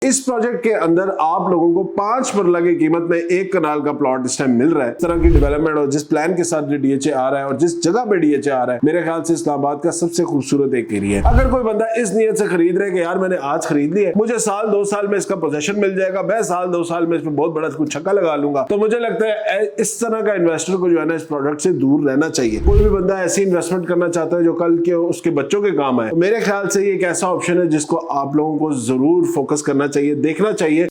इस प्रोजेक्ट के अंदर आप लोगों को 5 मरला की कीमत में एक कनाल का प्लॉट इस टाइम मिल रहा है। इस तरह की डेवलपमेंट और जिस प्लान के साथ डीएचए आ रहा है और जिस जगह पे डीएचए आ रहा है, मेरे ख्याल से इस्लामाबाद का सबसे खूबसूरत एक एरिया है। अगर कोई बंदा इस नियत से खरीद रहे कि यार मैंने आज खरीद लिया, मुझे साल 2 साल में इसका पोजेशन मिल जाएगा, मैं साल 2 साल में इसमें बहुत बड़ा कुछ छक्का लगा लूंगा, तो मुझे लगता है इस तरह का इन्वेस्टर को जो है ना इस प्रोडक्ट से दूर रहना चाहिए। कोई भी बंदा ऐसी इन्वेस्टमेंट करना चाहता है जो कल के उसके बच्चों के काम आए, मेरे ख्याल से ये एक ऐसा ऑप्शन है जिसको आप लोगों को जरूर फोकस करना चाहिए, देखना चाहिए।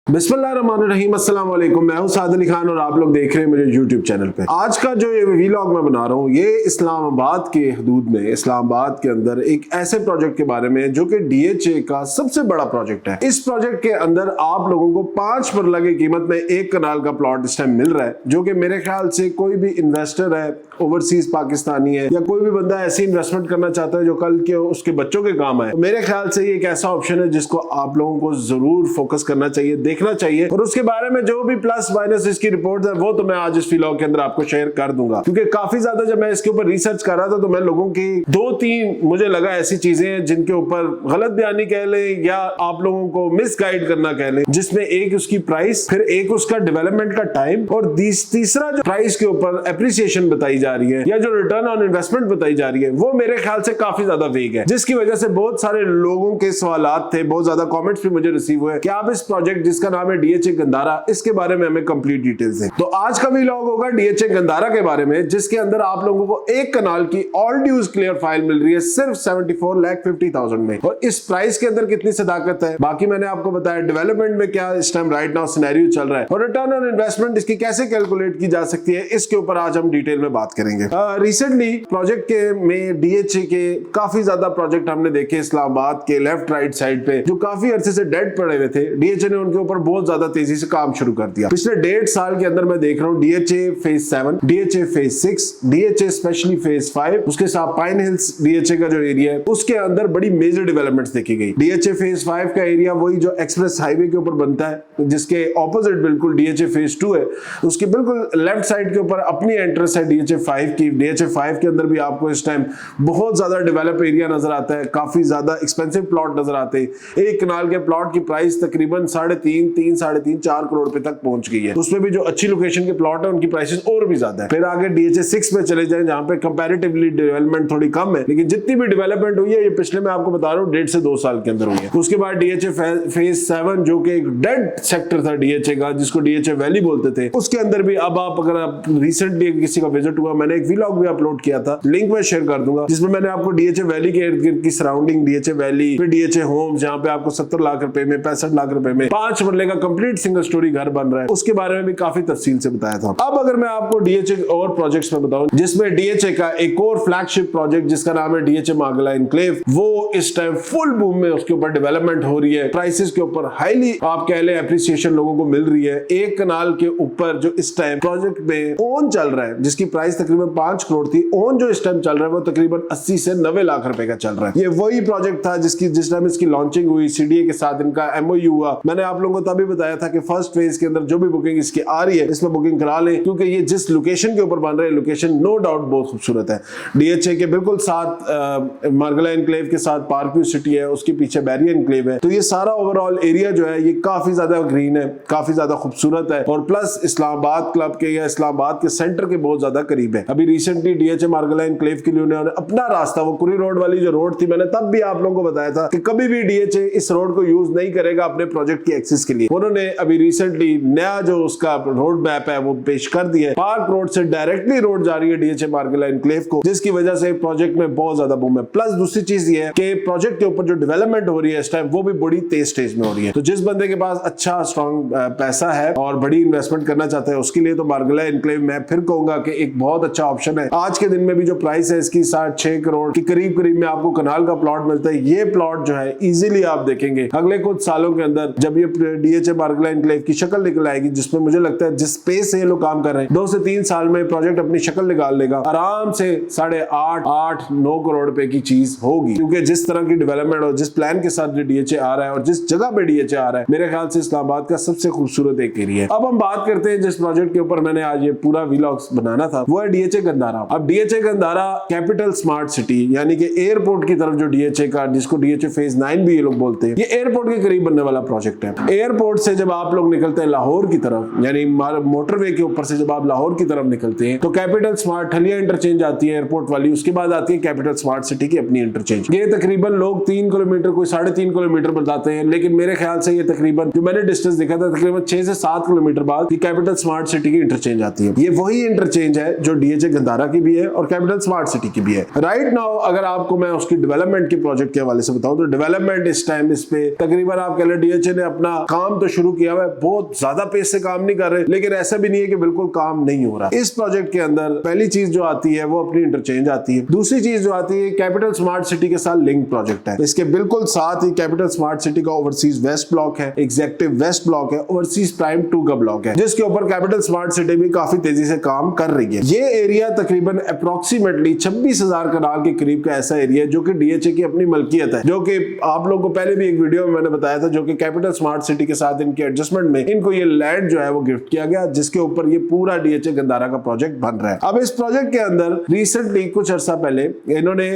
बिस्मिल्लाहिर्रहमानिर्रहीम, अस्सलाम वालेकुम। मैं हूं साद अली खान और आप लोग देख रहे हैं मुझे यूट्यूब चैनल पे। आज का जो ये वीलॉग मैं बना रहा हूं ये इस्लामाबाद के हदूद में, इस्लामाबाद के अंदर एक ऐसे प्रोजेक्ट के बारे में जो कि डीएचए का सबसे बड़ा प्रोजेक्ट है। इस प्रोजेक्ट के अंदर आप लोगों को 5 मरला की कीमत में एक कनाल का प्लॉट इस टाइम मिल रहा है, जो कि मेरे ख्याल से कोई भी इन्वेस्टर है, ओवरसीज पाकिस्तानी है या कोई भी बंदा ऐसी इन्वेस्टमेंट करना चाहता है जो कल के उसके बच्चों के काम आए, मेरे ख्याल से ये एक ऐसा ऑप्शन है जिसको आप लोगों को जरूर फोकस करना चाहिए, देखना चाहिए। और उसके बारे में जो भी प्लस माइनस इसकी रिपोर्ट है वो तो मैं आज इस व्लॉग के अंदर आपको शेयर कर दूंगा, क्योंकि काफी ज्यादा जब मैं इसके ऊपर रिसर्च कर रहा था तो मैं लोगों की 2-3 मुझे लगा ऐसी चीजें हैं जिनके ऊपर गलत बयानी कह लें या आप लोगों को मिसगाइड करना कह लें, जिसमें एक उसकी प्राइस, फिर एक उसका डेवलपमेंट का टाइम और तीसरा जो प्राइस के ऊपर एप्रिसिएशन बताई जा रही है या जो रिटर्न ऑन इन्वेस्टमेंट बताई जा रही है वो मेरे ख्याल से काफी ज्यादा वेग है, जिसकी वजह से बहुत सारे लोगों के सवालात थे, बहुत ज्यादा कमेंट्स भी मुझे रिसीव हुए कि आप इस प्रोजेक्ट जिसका नाम है डीएचए गंदारा, इसके बारे में हमें कंप्लीट डिटेल्स दें। तो आज का व्लॉग होगा डीएचए गंदारा के बारे में, जिसके अंदर आप लोगों को एक कनाल की ऑल ड्यूज क्लियर फाइल मिल रही है सिर्फ 74,50,000 में। और इस प्राइस के अंदर कितनी सदाकत है, बाकी मैंने आपको बताया डेवलपमेंट में क्या इस टाइम राइट नाउ सिनेरियो चल रहा है और रिटर्न ऑन इन्वेस्टमेंट इसकी कैसे कैलकुलेट की जा सकती है, इसके ऊपर आज हम डिटेल में बात करेंगे। रिसेंटली प्रोजेक्ट के में डीएचए के काफी ज्यादा प्रोजेक्ट हमने देखे इस्लामाबाद के लेफ्ट राइट साइड पे, जो काफी अरसे से डेड पड़े हुए थे। डीएचए ने उनके ऊपर बहुत ज्यादा तेजी से काम शुरू कर दिया। पिछले 1.5 साल के अंदर मैं देख रहा हूँ DHA phase 7, DHA phase 6, DHA specially phase 5, उसके साथ पाइन हिल्स डीएचए का जो एरिया है उसके अंदर बड़ी मेजर डेवलपमेंट्स देखी गई। डीएचए फेज 5 का एरिया वही जो एक्सप्रेस हाईवे के ऊपर बनता है, जिसके ऑपोजिट बिल्कुल डीएचए फेज 2 है, उसके बिल्कुल लेफ्ट साइड के ऊपर अपनी एंट्रेंस है डीएचए 5 की। डीएचए 5 के अंदर भी आपको इस टाइम बहुत ज्यादा डेवलप एरिया नजर आता है, काफी ज्यादा एक्सपेंसिव प्लॉट नजर आते हैं। एक कनाल के प्लॉट की प्राइस तकरीबन 3.5-4 करोड़ रुपए तक पहुंच गई है। उसमें भी जो अच्छी लोकेशन के प्लॉट है उनकी प्राइसेस और भी ज्यादा है। फिर आगे डीएचए 6 में चले जाएं जहां पे कंपैरेटिवली डेवलपमेंट थोड़ी कम है, लेकिन जितनी भी डेवलपमेंट हुई है ये पिछले मैं आपको बता रहा हूं 1.5 से 2 साल के अंदर हुई है। उसके बाद डीएचए फेज 7 जो कि एक डेड सेक्टर था डीएचए का, जिसको डीएचए वैली बोलते थे, उसके अंदर भी अब आप अगर आप रिसेंटली किसी का विजिट हुआ, मैंने एक व्लॉग भी अपलोड किया था, लिंक में शेयर कर दूंगा, जिसमें मैंने आपको डीएचए वैली के इर्द गिर्द की सराउंडिंग, डीएचए वैली, फिर डीएचए होम जहां पे आपको 70 लाख रुपए में 65 लाख रुपए में 5 मरले का कंप्लीट सिंगल स्टोरी घर बन रहा है, उसके बारे में भी काफी तफसील से बताया था। अब अगर मैं आपको डीएचए और प्रोजेक्ट्स में बताऊं, जिसमें डीएचए का एक और फ्लैगशिप प्रोजेक्ट जिसका नाम है डीएचए मार्गला एनक्लेव, वो इस टाइम फुल बूम में उसके ऊपर डेवलपमेंट हो रही है। प्राइसेस के ऊपर हाईली आप कह ले एप्रिसिएशन लोगों को मिल रही है। एक कनाल के ऊपर जो इस टाइम प्रोजेक्ट में ओन चल रहा है, जिसकी प्राइस तकरीबन 5 करोड़ थी, ओन जो इस टाइम चल रहा है वो तकरीबन 80 से 90 लाख रुपए का चल रहा है। ये वही प्रोजेक्ट था जिस टाइम इसकी लॉन्चिंग हुई, सीडीए के साथ इनका एमओयू हुआ। मैंने आप लोगों को तभी बताया था कि फर्स्ट फेज के अंदर जो भी बुकिंग इसकी आ रही है इसमें बुकिंग करा लें, क्योंकि ये जिस लोकेशन के ऊपर बन रहे हैं, लोकेशन नो डाउट बहुत खूबसूरत है। डीएचए के बिल्कुल साथ मार्गला एनक्लेव के साथ पार्क व्यू सिटी है, उसके पीछे बैरिया एनक्लेव है, तो ये सारा ओवरऑल एरिया जो है ये काफी ज्यादा ग्रीन है, काफी ज्यादा खूबसूरत है और प्लस इस्लामाबाद क्लब के या इस्लामाबाद के सेंटर के बहुत ज्यादा करीब है। अभी रिसेंटली डीएचए मार्गला एनक्लेव के लिए उन्होंने अपना रास्ता, वो कुरी रोड वाली जो रोड थी, मैंने तब भी आप लोगों को बताया था कि कभी भी डीएचए इस रोड को यूज नहीं करेगा अपने प्रोजेक्ट की एक्सेस के लिए। उन्होंने अभी रिसेंटली नया जो उसका रोड मैप है वो पेश कर दिया है। पार्क रोड से डायरेक्टली रोड जा रही है डीएचए मार्गला एनक्लेव को, जिसकी वजह से प्रोजेक्ट में बहुत ज्यादा बूम है। प्लस दूसरी चीज ये है कि प्रोजेक्ट के ऊपर जो डेवलपमेंट हो रही है इस टाइम वो भी बड़ी तेज स्टेज में हो रही है। तो जिस बंदे के पास अच्छा स्ट्रॉन्ग पैसा है और बड़ी इन्वेस्टमेंट करना चाहता है उसके लिए तो मार्गला एनक्लेव मैं फिर कहूंगा कि एक बहुत अच्छा ऑप्शन है। आज के दिन में भी जो प्राइस है इसकी 6 करोड़ के करीब में आपको कनाल का प्लॉट मिलता है। ये प्लॉट जो है इजीली आप देखेंगे अगले कुछ सालों के अंदर जब ये डीएचए बारगला एनक्लेव की शक्ल निकल आएगी, जिसमें मुझे लगता है जिस स्पेस से ये लोग काम कर रहे हैं 2 से 3 साल में प्रोजेक्ट अपनी शक्ल निकाल लेगा, आराम से 8.5-9 करोड़ रुपए की चीज होगी। क्योंकि जिस तरह की डेवलपमेंट और जिस प्लान के साथ डीएचए आ रहा है और जिस जगह पे डीएचए आ रहा है, मेरे ख्याल से इस्लामाबाद का सबसे खूबसूरत एक एरिया है। अब हम बात करते हैं जिस प्रोजेक्ट के ऊपर मैंने आज ये पूरा व्लॉग बनाना था, वो है डीएचए गंदारा। अब DHA Gandhara capital smart city यानी कि एयरपोर्ट की तरफ जो डीएचए का, जिसको डीएचए फेज 9 भी ये लोग बोलते हैं, ये एयरपोर्ट के करीब बनने वाला प्रोजेक्ट है। एयरपोर्ट से जब आप लोग निकलते हैं लाहौर की तरफ, यानी मोटरवे के ऊपर से जब आप लाहौर की तरफ निकलते हैं तो कैपिटल स्मार्ट ठलिया इंटरचेंज आती है एयरपोर्ट वाली, उसके बाद आती है कैपिटल स्मार्ट सिटी की अपनी इंटरचेंज। ये तकरीबन लोग 3 किलोमीटर कोई 3.5 किलोमीटर बताते हैं, लेकिन मेरे ख्याल से ये तकरीबन जो मैंने डिस्टेंस देखा था तकरीबन 6 से 7 किलोमीटर बाद ये कैपिटल स्मार्ट सिटी की इंटरचेंज आती है। ये वही इंटरचेंज है जो डीएचए गंदारा की भी है और कैपिटल स्मार्ट सिटी की भी है। राइट नाउ अगर आपको मैं उसकी डेवलपमेंट के प्रोजेक्ट के हवाले से बताऊं तो डेवलपमेंट इस टाइम इस पे तकरीबन आप कह लें डीएचए ने अपना काम तो शुरू किया हुआ है, बहुत ज्यादा पेस से काम नहीं कर रहे, लेकिन ऐसा भी नहीं है कि बिल्कुल काम नहीं हो रहा। इस प्रोजेक्ट के अंदर पहली चीज जो आती है वो अपनी इंटरचेंज आती है। दूसरी चीज जो आती है कैपिटल स्मार्ट सिटी के साथ लिंक प्रोजेक्ट है। इसके बिल्कुल साथ ही कैपिटल स्मार्ट सिटी का ओवरसीज वेस्ट ब्लॉक है, एग्जीक्यूटिव वेस्ट ब्लॉक है, ओवरसीज प्राइम 2 का ब्लॉक है, जिसके ऊपर कैपिटल स्मार्ट सिटी भी काफी तेजी से काम कर रही है। ये एरिया तकरीबन अप्रोक्सीमेटली 26,000 कनाल के करीब का ऐसा एरिया है जो कि डीएचए की अपनी मलकियत है, जो कि आप लोगों को पहले भी एक वीडियो में मैंने बताया था, जो कि कैपिटल स्मार्ट सिटी के साथ इनके एडजस्टमेंट में इनको ये लैंड जो है वो गिफ्ट किया गया, जिसके ऊपर ये पूरा डीएचए गंदारा का प्रोजेक्ट बन रहा है। अब इस प्रोजेक्ट के अंदर रिसेंटली कुछ अर्सा पहले इन्होंने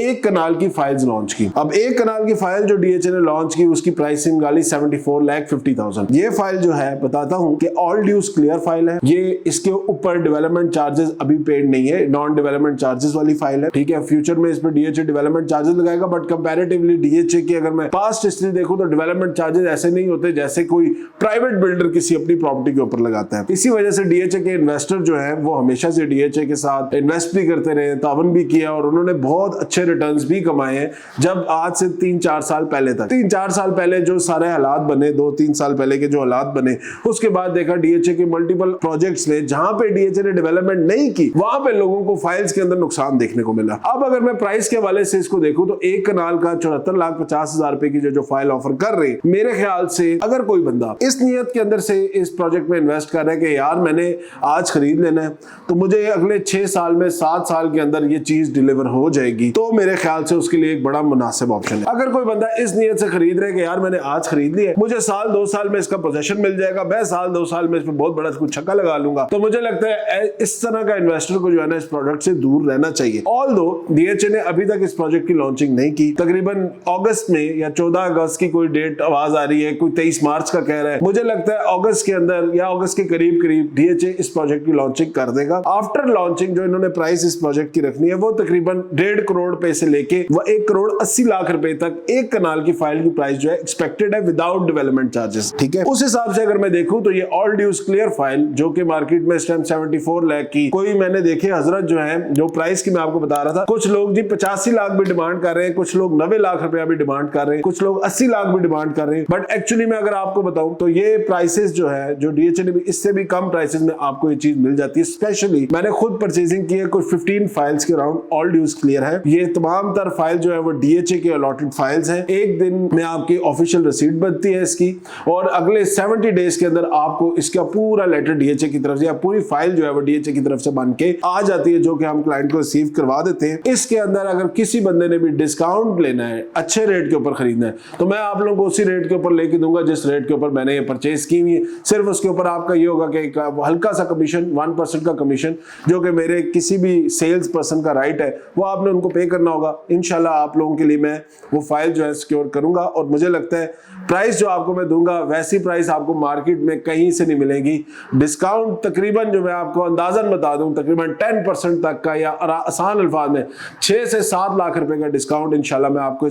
एक कनाल की फाइल्स लॉन्च की। अब एक कनाल की फाइल जो डीएचए ने लॉन्च की उसकी प्राइस निकाली 74,50,000। ये फाइल जो है बताता हूं कि ऑल ड्यूज क्लियर फाइल है। ये इसके ऊपर डेवलपमेंट चार्जेस अभी पेड नहीं है, नॉन डेवलपमेंट चार्जेस वाली फाइल है, ठीक है। फ्यूचर में इस पर डीएचए डेवलपमेंट चार्जेस लगाएगा, बट कंपैरेटिवली डीएचए की अगर मैं पास्ट हिस्ट्री देखूं तो डेवलपमेंट चार्जेस ऐसे नहीं होते जैसे कोई प्राइवेट बिल्डर किसी अपनी प्रॉपर्टी के ऊपर लगाता है। इसी वजह से डीएचए के इन्वेस्टर जो है वो हमेशा से डीएचए के साथ इन्वेस्ट भी करते रहे, तावन भी किया और उन्होंने बहुत अच्छे रिटर्न्स भी कमाए हैं। जब आज से 3-4 साल पहले तक 3-4 साल पहले जो सारे हालात बने, 2-3 साल पहले के जो हालात बने, उसके बाद देखा डीएचए के मल्टीपल प्रोजेक्ट्स में जहां पे डीएचए ने डेवलपमेंट नहीं की वहां पे लोगों को फाइल्स के अंदर नुकसान देखने को मिला। अब अगर मैं प्राइस के हवाले से इसको देखूं तो एक कनाल का 74,50,000 रुपए की जो फाइल ऑफर कर रहे हैं, मेरे ख्याल से अगर कोई बंदा इस नियत के अंदर से इस प्रोजेक्ट में इन्वेस्ट कर रहा है कि यार मैंने आज खरीद लेना है तो मुझे अगले 6 साल में 7 साल के अंदर ये चीज डिलीवर हो जाएगी, तो मेरे ख्याल से उसके लिए एक बड़ा मुनासिब ऑप्शन है। अगर कोई बंदा इस नियत से खरीद रहा है कि यार मैंने आज खरीद लिया, मुझे 1-2 साल में इसका पोजेशन मिल जाएगा, मैं 1-2 साल में इस पर बहुत बड़ा कुछ छक्का लगा लूंगा, तो मुझे लगता है इस तरह का इन्वेस्टर को जो है ना इस प्रोडक्ट से दूर रहना चाहिए। ऑल्दो डीएचए ने अभी तक इस प्रोजेक्ट की लॉन्चिंग नहीं की, तकरीबन अगस्त में या 14 अगस्त की कोई डेट आवाज आ रही है, कोई 23 मार्च का कह रहा है। मुझे लगता है अगस्त के अंदर या अगस्त के करीब डीएचए इस प्रोजेक्ट की लॉन्चिंग कर देगा। आफ्टर लॉन्चिंग जो इन्होंने प्राइस इस प्रोजेक्ट की रखनी है वो तकरीबन 1.5 करोड़ रुपए से लेके 1,80,00,000 रुपए तक एक कनाल की फाइल की प्राइस जो है एक्सपेक्टेड है विदाउट डेवलपमेंट चार्जेस, ठीक है। उस हिसाब से अगर मैं देखूं तो ये ऑल ड्यूज क्लियर फाइल जो कि मार्केट में इस टाइम 74 लाख की, कोई मैंने देखे हजरत जो है जो प्राइस की मैं आपको बता रहा था, कुछ लोग जी 85 लाख भी डिमांड कर रहे हैं, कुछ लोग 90 लाख रुपया भी डिमांड कर रहे हैं, कुछ लोग 80 लाख भी डिमांड कर रहे हैं। बट एक्चुअली मैं अगर आपको बताऊं तो ये प्राइसेस जो है जो डीएचए ने भी इससे भी कम प्राइसेस में आपको ये चीज मिल जाती है। स्पेशली मैंने खुद परचेजिंग की है, कुछ 15 फाइल्स के अराउंड ऑल ड्यूज क्लियर है। ये तमाम तर फाइल जो है वो डीएचए के अलॉटेड फाइल्स हैं। एक दिन में आपकी ऑफिशियल रिसीट बनती है इसकी और अगले 70 डेज के अंदर आपको इसका पूरा लेटर डीएचए की तरफ से या पूरी फाइल जो है वो डीएचए की तरफ से बन के आ जाती है, जो कि हम क्लाइंट को रिसीव करवा देते हैं। इसके अंदर अगर किसी बंदे ने भी डिस्काउंट लेना है, अच्छे रेट के ऊपर खरीदना है, तो मैं आप लोगों को उसी रेट के ऊपर लेके दूंगा जिस रेट के ऊपर मैंने ये परचेज की हुई है। सिर्फ उसके ऊपर आपका ये होगा कि हल्का सा कमीशन 1% का कमीशन जो कि मेरे किसी भी सेल्स पर्सन का राइट है वो आपने उनको पे करना होगा। इंशाल्लाह आप लोगों के लिए मैं वो फाइल जो है सिक्योर करूंगा और मुझे लगता है प्राइस जो आपको मैं दूंगा वैसी प्राइस आपको मार्केट में कहीं से नहीं मिलेगी। डिस्काउंट तकरीबन जो मैं आपको अंदाजन बता दूं तकरीबन 10% तक का, या आसान अल्फाज में 6 से 7 लाख रुपए का डिस्काउंट इंशाल्लाह मैं आपको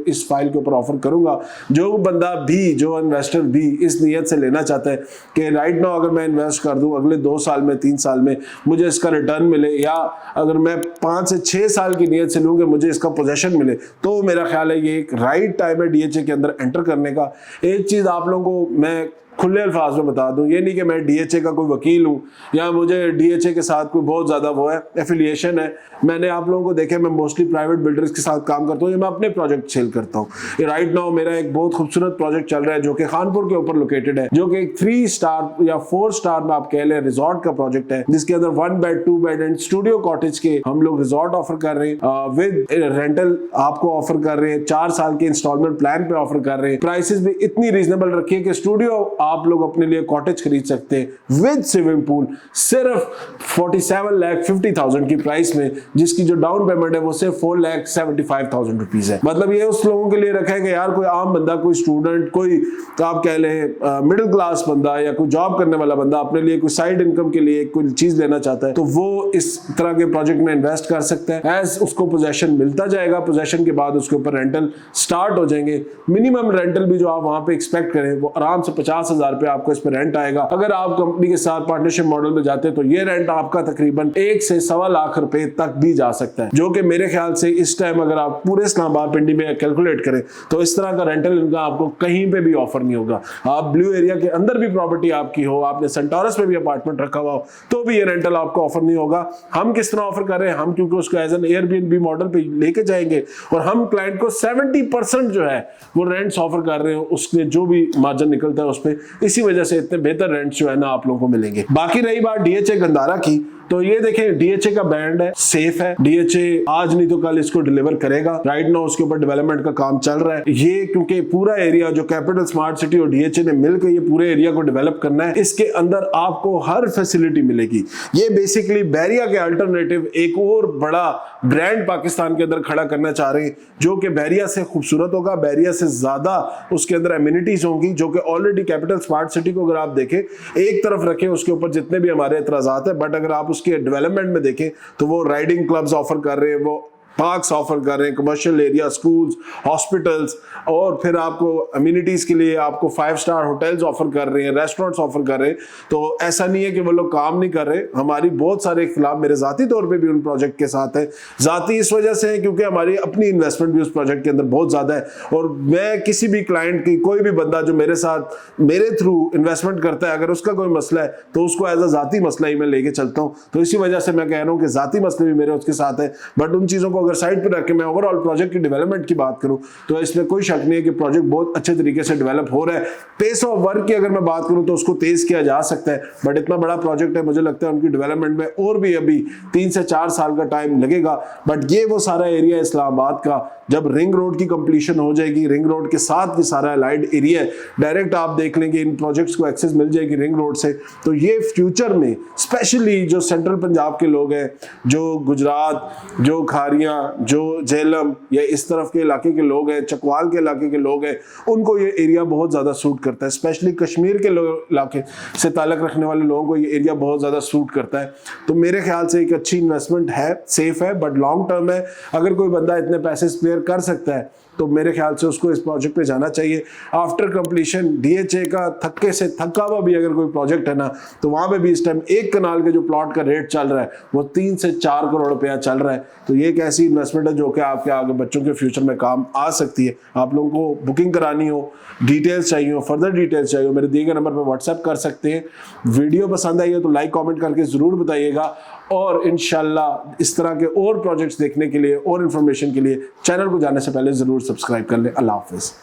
इस फाइल के ऊपर ऑफर करूंगा। जो बंदा भी, जो इन्वेस्टर भी इस नियत से लेना चाहता है कि राइट नाउ अगर मैं इन्वेस्ट कर दूं अगले 2 साल में 3 साल में मुझे इसका रिटर्न मिले, या अगर मैं 5 से 6 साल की नियत से लूं कि मुझे इसका पोजेशन मिले, तो मेरा ख्याल है ये एक राइट टाइम है डीएचए के अंदर एंटर करने का। एक चीज आप लोगों को मैं खुले अल्फाज में बता दूं, ये नहीं कि मैं डीएचए का कोई वकील हूं या मुझे डीएचए के साथ कोई बहुत ज्यादा वो है एफिलिएशन है। मैंने आप लोगों को देखे, मैं मोस्टली प्राइवेट बिल्डर्स के साथ काम करता हूं, मैं अपने प्रोजेक्ट सेल करता हूं। राइट नाउ मेरा एक बहुत खूबसूरत प्रोजेक्ट चल रहा है जो कि खानपुर के ऊपर लोकेटेड है, जो कि एक 3 स्टार या 4 स्टार में आप कह लें रिजॉर्ट का प्रोजेक्ट है, जिसके अंदर 1 bed 2 bed and studio cottage के हम लोग रिजॉर्ट ऑफर कर रहे हैं, विद रेंटल आपको ऑफर कर रहे हैं, 4 साल के इंस्टॉलमेंट प्लान पे ऑफर कर रहे हैं। प्राइसेस भी इतनी रीजनेबल रखी है कि स्टूडियो आप लोग अपने लिए कॉटेज खरीद सकते हैं विद स्विमिंग पूल सिर्फ 47,50,000 की प्राइस में, जिसकी जो डाउन पेमेंट है वो सिर्फ 4,75,000 रुपीज है। मतलब ये उस लोगों के लिए रखा है कि यार कोई आम बंदा, कोई स्टूडेंट, कोई आप कह लें मिडिल क्लास बंदा या कोई जॉब करने वाला बंदा अपने लिए कोई साइड इनकम के लिए कोई चीज लेना चाहता है तो वो इस तरह के प्रोजेक्ट में इन्वेस्ट कर सकता है। एज उसको पोजेशन मिलता जाएगा, पोजेशन के बाद उसके ऊपर रेंटल स्टार्ट हो जाएंगे। मिनिमम रेंटल भी जो आप वहां पे एक्सपेक्ट करें वो आराम से 50,000 रुपए आपको इस पर रेंट आएगा। अगर आप कंपनी के साथ पार्टनरशिप मॉडल में जाते हैं तो ये रेंट आपका तकरीबन 1 से 1.25 लाख रुपए तक भी जा सकता है, जो कि मेरे ख्याल से इस टाइम अगर आप पूरे इस्लामाबाद पिंडी में कैलकुलेट करें तो इस तरह का रेंटल इनकम आपको कहीं पे भी ऑफर नहीं होगा। आप ब्लू एरिया के अंदर भी प्रॉपर्टी आपकी हो, आपने सेंटोरस में भी अपार्टमेंट रखा हुआ हो, तो भी ये रेंटल आपको ऑफर नहीं होगा। हम किस तरह ऑफर कर रहे हैं, हम क्योंकि उसको एज एन एयरबीएनबी मॉडल पे लेके जाएंगे और हम क्लाइंट को 70% जो है वो रेंट्स ऑफर कर रहे हैं, उसके जो भी मार्जिन निकलता है उस पर, इसी वजह से इतने बेहतर रेंट्स जो है ना आप लोगों को मिलेंगे। बाकी रही बात डीएचए गंदारा की, तो ये देखें डीएचए का बैंड है, सेफ है, डीएचए आज नहीं तो कल इसको डिलीवर करेगा। राइट नाउ उसके ऊपर डेवलपमेंट का काम चल रहा है। ये क्योंकि पूरा एरिया जो कैपिटल स्मार्ट सिटी और डीएचए ने मिलकर ये पूरे एरिया को डेवलप करना है, इसके अंदर आपको हर फैसिलिटी मिलेगी। ये बेसिकली बैरिया के अल्टरनेटिव एक और बड़ा ब्रांड पाकिस्तान के अंदर खड़ा करना चाह रहे हैं, जो कि बैरिया से खूबसूरत होगा, बैरिया से ज्यादा उसके अंदर एमिनिटीज होंगी, जो कि ऑलरेडी कैपिटल स्मार्ट सिटी को अगर आप देखें एक तरफ रखें उसके ऊपर जितने भी हमारे एतराजात है, बट अगर आप उसके डेवलपमेंट में देखें तो वो राइडिंग क्लब्स ऑफर कर रहे हैं, वो पार्क्स ऑफर कर रहे हैं, कमर्शियल एरिया, स्कूल्स, हॉस्पिटल्स, और फिर आपको अम्यूनिटीज के लिए आपको 5 स्टार होटल्स ऑफर कर रहे हैं, रेस्टोरेंट्स ऑफर कर रहे हैं। तो ऐसा नहीं है कि वो लोग काम नहीं कर रहे। हमारी बहुत सारे इख्तिलाफ मेरे जाती तौर पे भी उन प्रोजेक्ट के साथ है। जाती इस वजह से है क्योंकि हमारी अपनी इन्वेस्टमेंट भी उस प्रोजेक्ट के अंदर बहुत ज्यादा है, और मैं किसी भी क्लाइंट की, कोई भी बंदा जो मेरे साथ मेरे थ्रू इन्वेस्टमेंट करता है, अगर उसका कोई मसला है तो उसको एज अ जाती मसला ही मैं लेके चलता हूँ। तो इसी वजह से मैं कह रहा हूँ कि जाती मसले भी मेरे उसके साथ है, बट उन चीजों को अगर साइड पे रख के मैं ओवरऑल प्रोजेक्ट की डेवलपमेंट की बात करूं तो इसमें कोई शक नहीं है कि प्रोजेक्ट बहुत अच्छे तरीके से डेवलप हो रहा है। पेस ऑफ वर्क की अगर मैं बात करूं तो उसको तेज किया जा सकता है, बट इतना बड़ा प्रोजेक्ट है, मुझे लगता है उनकी डेवलपमेंट में और भी अभी 3 से 4 साल का टाइम लगेगा। बट ये वो सारा एरिया इस्लामाबाद का, जब रिंग रोड की कंप्लीशन हो जाएगी, रिंग रोड के साथ ये सारा अलाइड एरिया है, डायरेक्ट आप देख लेंगे इन प्रोजेक्ट्स को एक्सेस मिल जाएगी रिंग रोड से। तो ये फ्यूचर में स्पेशली जो सेंट्रल पंजाब के लोग हैं, जो गुजरात, जो खारियां, जो झेलम या इस तरफ के इलाके के लोग हैं, चकवाल के इलाके के लोग हैं, उनको ये एरिया बहुत ज्यादा सूट करता है। स्पेशली कश्मीर के इलाके से ताल्लुक रखने वाले लोगों को ये एरिया बहुत ज्यादा सूट करता है। तो मेरे ख्याल से एक अच्छी इन्वेस्टमेंट है, सेफ है, बट लॉन्ग टर्म है। अगर कोई बंदा इतने पैसे स्पेयर कर सकता है तो मेरे ख्याल से उसको इस प्रोजेक्ट पे जाना चाहिए। आफ्टर कंप्लीशन डीएचए का थक्के से थका हुआ भी अगर कोई प्रोजेक्ट है ना, तो वहां पे भी इस टाइम 1 कनाल के जो प्लॉट का रेट चल रहा है वो 3 से 4 करोड़ रुपया चल रहा है। तो ये एक ऐसी इन्वेस्टमेंट है जो कि आपके आगे बच्चों के फ्यूचर में काम आ सकती है। आप लोगों को बुकिंग करानी हो, डिटेल्स चाहिए हो, फर्दर डिटेल्स चाहिए हो, मेरे दिए गए नंबर पर व्हाट्सएप कर सकते हैं। वीडियो पसंद आई हो तो लाइक कॉमेंट करके जरूर बताइएगा, और इंशाल्लाह इस तरह के और प्रोजेक्ट्स देखने के लिए और इन्फॉर्मेशन के लिए चैनल को जाने से पहले जरूर सब्सक्राइब कर लें। अल्लाह हाफिज।